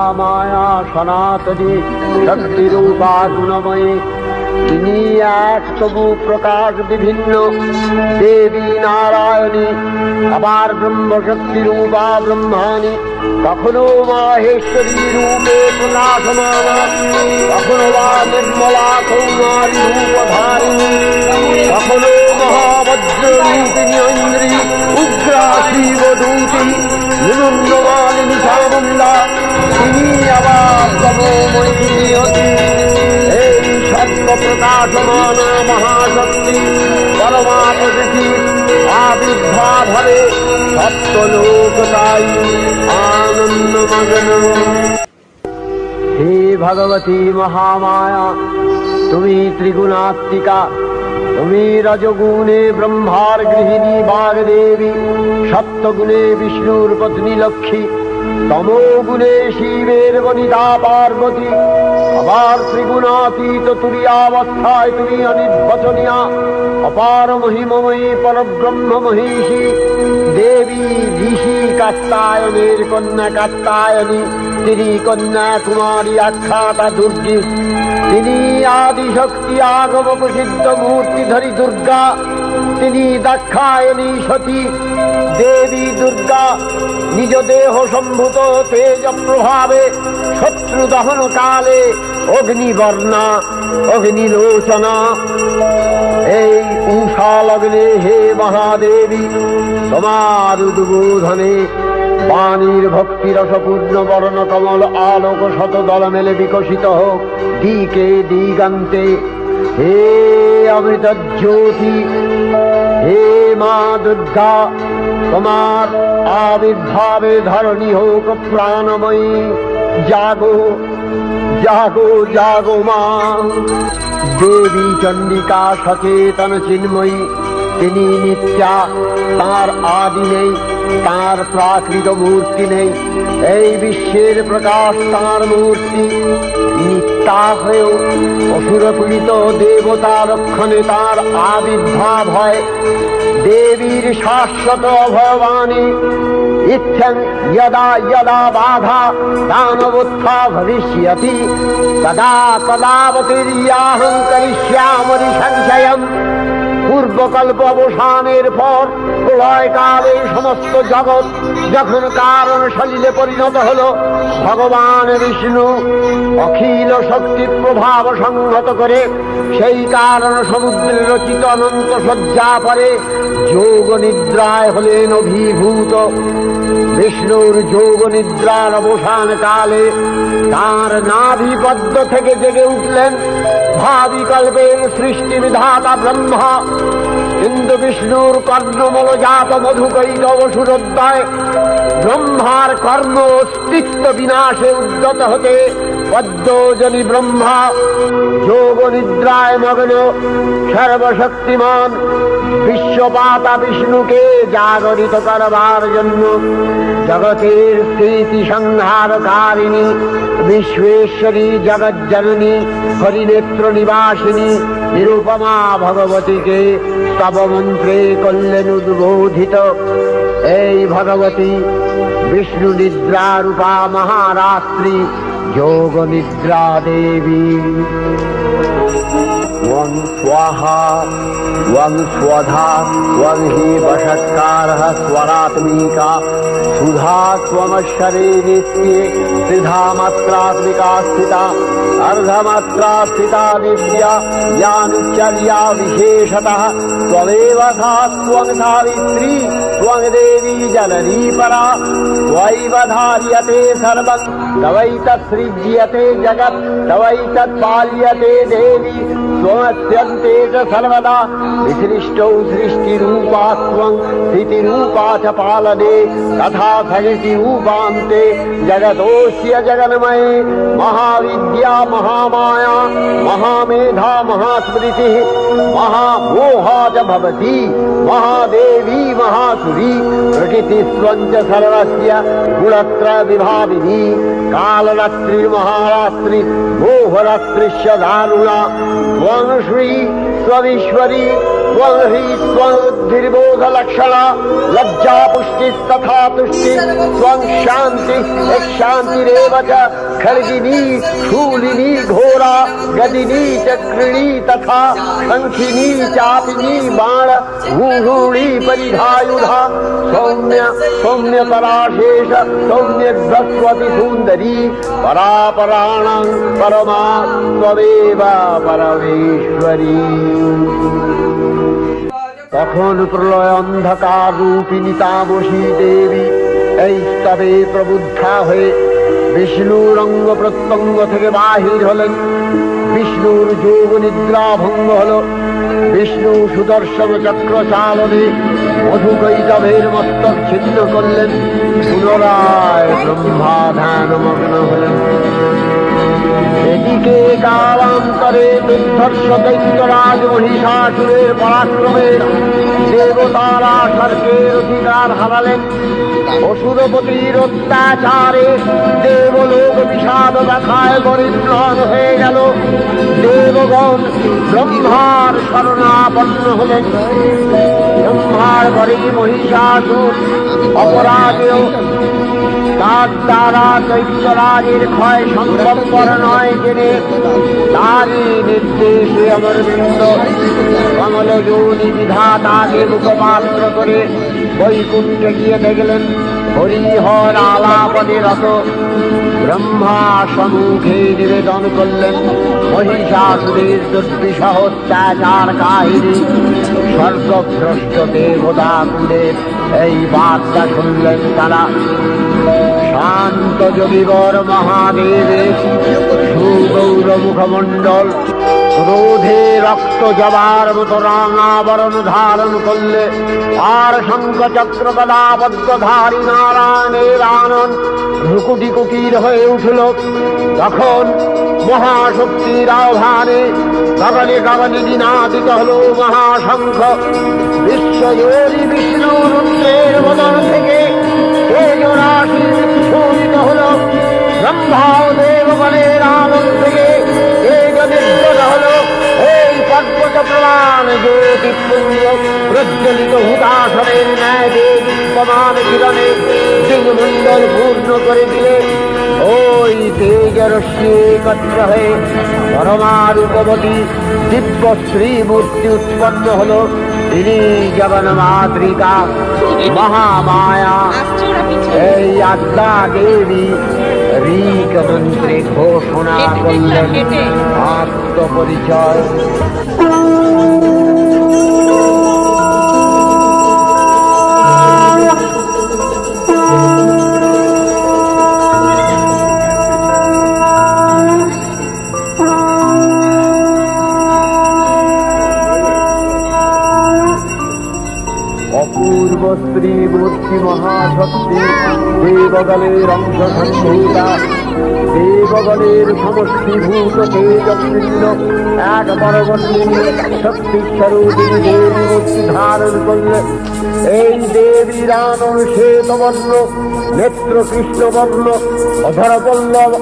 মহামায়া সনাতনী শক্তিরূপা গুণময়ী, তিনি এক তবু প্রকাশ বিভিন্ন দেবী নারায়ণী, আবার ব্রহ্মশক্তি রূপা ব্রহ্মাণী, কখনো মাহেশ্বরী রূপে প্রকাশমানা, কখনো বা নির্মলা কৌমারী রূপধারিণী, কখনো মহাবজ্র রূপিণী ঐন্দ্রী উগ্রা শিবদূতী নিরুন্নমালিনী চামুণ্ডা, তিনি আবার তমোময়ী নিয়তি। এই সর্বপ্রকাশমানা মহাশক্তি পরমা প্রকৃতি আবির্ভাবে সপ্তলোকতাই আনন্দমগ্ন। হে ভগবতী মহামায়া, তুমি ত্রিগুণাত্মিকা, তুমি রজগুণে ব্রহ্মার গৃহিণী বাগদেবী, সপ্তগুণে বিষ্ণুর পত্নী লক্ষ্মী, তমোগুণে শিবের বনিতা পার্বতী, আবার ত্রিগুণাতীত তুরীয়াবস্থায় তুমি অনির্বচনীয়া অপার মহিমময়ী পরব্রহ্ম মহিষী দেবী, ঋষি কাত্যায়নের কন্যা কাত্যায়নী, তিনি কন্যা কুমারী আখ্যাতা দুর্গী, তিনি আদিশক্তি আগম প্রসিদ্ধ মূর্তিধরী দুর্গা, তিনি দাক্ষায়ণী সতী দেবী দুর্গা, নিজ দেহ সম্ভূত তেজ প্রভাবে শত্রু দহন কালে অগ্নিবর্ণা অগ্নিলোচনা। এই উষা লগ্নে হে মহাদেবী, তোমার উদ্বোধনে বাণীর ভক্তিরসপূর্ণ বর্ণ কমল আলোক শত দল মেলে বিকশিত হোক দিকে দিগান্তে। হে অমৃত জ্যোতি, হে মা দুর্গা, তোমার আবির্ভাবে ধরণী হোক প্রাণময়ী। জাগো জাগো জাগো মা। দেবী চণ্ডিকা সচেতন চিন্ময়ী, তিনি নিত্যা, তাঁর আদি নেই, তাঁর প্রাকৃত মূর্তি নেই, এই বিশ্বের প্রকাশ তাঁর মূর্তি। নিত্যা হয়েও অসুরপীড়িত দেবতা রক্ষণে তাঁর আবির্ভাব হয়। দেবীর শাশ্বত অভয়বাণী, ইত্যং যদা যদা বাধা দানবোত্থা ভবিষ্যতি তদা তদাবতীর্যাহং করিষ্যামি সংশয়ম। পূর্বকল্প অবসানের পর প্রলয়কালে সমস্ত জগৎ যখন কারণ সলিলে পরিণত হল, ভগবান বিষ্ণু অখিল শক্তি প্রভাব সংহত করে সেই কারণ সমুদ্রে রচিত অনন্ত শয্যা পরে যোগ নিদ্রায় হলেন অভিভূত। বিষ্ণুর যোগ নিদ্রার অবসান কালে তাঁর নাভিপদ্ম থেকে জেগে উঠলেন ভাবিকল্পের সৃষ্টি বিধাতা ব্রহ্মা। কিন্তু বিষ্ণুর কর্ণমলজাত মধুকৈটব সুরোদ্দয় ব্রহ্মার কর্ম অস্তিত্ব বিনাশে উদ্যত হতে পদ্মজনী ব্রহ্মা যোগ নিদ্রায় মগ্ন সর্বশক্তিমান বিশ্বপাতা বিষ্ণুকে জাগরিত করবার জন্য জগতের স্থিতি সংহারকারিণী বিশ্বেশ্বরী জগজ্জননী হরিনেত্র নিবাসিনী নিরুপমা ভগবতীকে স্তব মন্ত্রে করলেন উদ্বোধিত। এই ভগবতী বিষ্ণু নিদ্রা রূপা মহারাত্রি যোগ নিদ্রা দেবী। ওং স্বাহা ওং স্বধা ওং হি বষৎকারः স্বরাত্মিকা সুধা ত্বমশ্বরে নিত্যে ত্রিধা মাত্রাত্মিকা স্থিতা अर्धमात्रा स्थिता दिव्या यानुचर्या विशेषतः त्वमेव सा त्वं सावित्री त्वं देवी जननी परा त्वैव धार्यते सर्वं तवैतत्सृज्यते जगत् तवैतत्पाल्यते देवी त्वमस्यन्ते च सर्वदा विसृष्टौ सृष्टिरूपा त्वं स्थितिरूपा च पालने तथा सृष्टिरूपान्ते जगतोऽस्य जगन्मये महाविद्या महामाया महामेधा महास्मृतिः महामोहा च भवति महादेवी महासुरी प्रकृतिस्त्वं च सर्वस्य गुणत्रय विभाविनी कालरात्रि महारात्रि मोहरात्रिश्च दारुणा त्वं श्री त्वमीश्वरी त्वं हि त्वमुद्धिर्बोधलक्षणा लज्जा पुष्टिस्तथा तुष्टि त्वं शान्ति शान्तिरेव च खड्गिनी शूलिनी घोरा गदिनी चक्रिणी तथा शंखिनी चापिनी बाण भूषूणी परिधायुधा सौम्य सौम्यतराशेष सौम्यध्वस्वति सुन्दरी परापराणां परमा त्वमेव परमेश्वरी। তখন প্রলয় অন্ধকার রূপিণী তামসী দেবী এই স্তবে প্রবুদ্ধা হয়ে বিষ্ণুর অঙ্গ প্রত্যঙ্গ থেকে বাহির হলেন। বিষ্ণুর যোগ নিদ্রা ভঙ্গ হল। বিষ্ণু সুদর্শন চক্র চালনে মধুকৈটভের মস্তক ছিন্ন করলেন। পুনরায় ব্রহ্মা ধ্যানমগ্ন হলেন। এদিকে কালান্তরে দুর্ধর্ষ দৈত্যরাজ মহিষাসুরের পরাক্রমের দেবতারা স্বর্গের অধিকার হারালেন। অসুরপতির অত্যাচারে দেবলোক বিষাদ ব্যথায় পরিত্রাণ হয়ে গেল। দেবগণ ব্রহ্মার শরণাপন্ন হলেন। ব্রহ্মার পরে মহিষাসুর অপরাধেও তার দ্বারা দৈত্যরাজের ক্ষয় সম্ভবপর নয় জেনে তারই নির্দেশে অমরবৃন্দ কমলযোনি বিধাতাকে মুখপাত্র করে বৈকুণ্ঠে গিয়ে দেখলেন হরিহর আলাপনে রত। ব্রহ্মা সম্মুখে নিবেদন করলেন মহিষাসুরের দুর্বিষহ অত্যাচার কাহিনী। স্বর্গভ্রষ্ট দেবতাকুলের এই বার্তা শুনলেন তারা। শান্ত যোগীবর মহাদেবের সুগৌর মুখমণ্ডল ক্রোধে রক্ত জবার মতো রাঙাবরণ ধারণ করলে আর শঙ্খ চক্র গদাবদ্ধধারী নারায়ণের আনন ভ্রুকুটি কুটির হয়ে উঠল। তখন মহাশক্তির আহ্বানে গগনে গগনে দিনাদিত হল মহাশঙ্খ। বিশ্বজোরী বিষ্ণু রুদ্রের বদন থেকে তেজরাশি বিস্ফোরিত হল। ব্রহ্মা ও দেবগণের আনন থেকে তেজ নির্গত হল। এই পর্বত প্রমাণ জ্যোতিপুঞ্জ প্রজ্বলিত হুতাসনের ন্যায় দেদীপ্যমান কিরণে দিগমণ্ডল পূর্ণ করে দিলে ওই তেজরশ্মি একত্র হয়ে পরমারূপবতী দিব্য শ্রীমূর্তি উৎপন্ন হল। তিনি জগন্মাতৃকা মহামায়া এই আদ্যা দেবী ঋক মন্ত্রে ঘোষণা করলেন আত্মপরিচয়। অপূর্ব শ্রীমূর্তি মহাশক্তি দেবগণের অংশ সম্ভূতা দেবগণের সমষ্টিভূত তেজস্বীল এক পরবর্তী শক্তিস্বরূপিণী দেবী মূর্তি ধারণ করলে এই দেবীর আনন শ্বেতবর্ণ নেত্র কৃষ্ণবর্ণ অধরপল্লব